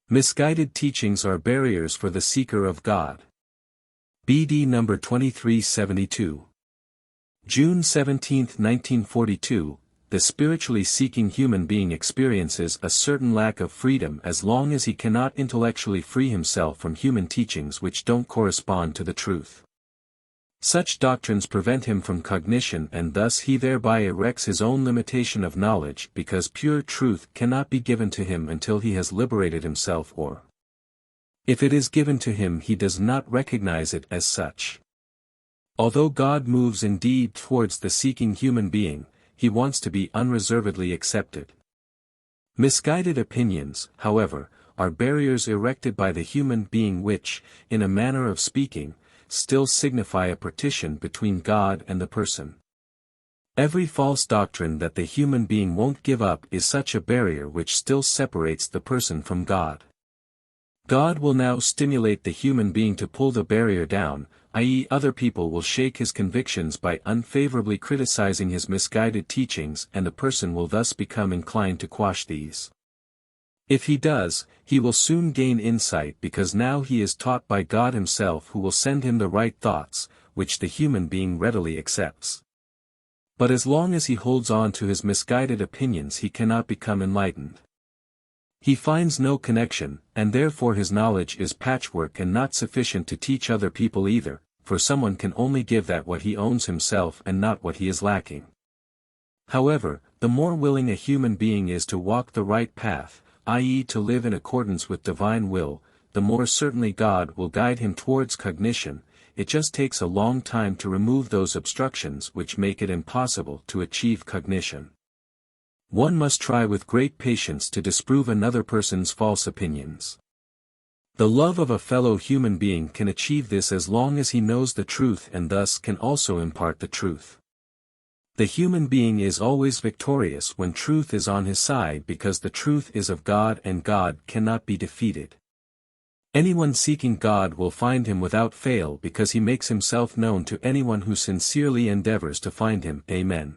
Misguided teachings are barriers for the seeker of God. BD number 2372. June 17, 1942, the spiritually seeking human being experiences a certain lack of freedom as long as he cannot intellectually free himself from human teachings which don't correspond to the truth. Such doctrines prevent him from cognition, and thus he thereby erects his own limitation of knowledge, because pure truth cannot be given to him until he has liberated himself, or if it is given to him he does not recognize it as such. Although God moves indeed towards the seeking human being, he wants to be unreservedly accepted. Misguided opinions, however, are barriers erected by the human being which, in a manner of speaking, still signify a partition between God and the person. Every false doctrine that the human being won't give up is such a barrier which still separates the person from God. God will now stimulate the human being to pull the barrier down, i.e., other people will shake his convictions by unfavorably criticizing his misguided teachings, and the person will thus become inclined to quash these. If he does, he will soon gain insight, because now he is taught by God himself, who will send him the right thoughts, which the human being readily accepts. But as long as he holds on to his misguided opinions he cannot become enlightened. He finds no connection, and therefore his knowledge is patchwork and not sufficient to teach other people either, for someone can only give that what he owns himself and not what he is lacking. However, the more willing a human being is to walk the right path, i.e., to live in accordance with divine will, the more certainly God will guide him towards cognition. It just takes a long time to remove those obstructions which make it impossible to achieve cognition. One must try with great patience to disprove another person's false opinions. The love of a fellow human being can achieve this as long as he knows the truth and thus can also impart the truth. The human being is always victorious when truth is on his side, because the truth is of God and God cannot be defeated. Anyone seeking God will find him without fail, because he makes himself known to anyone who sincerely endeavors to find him. Amen.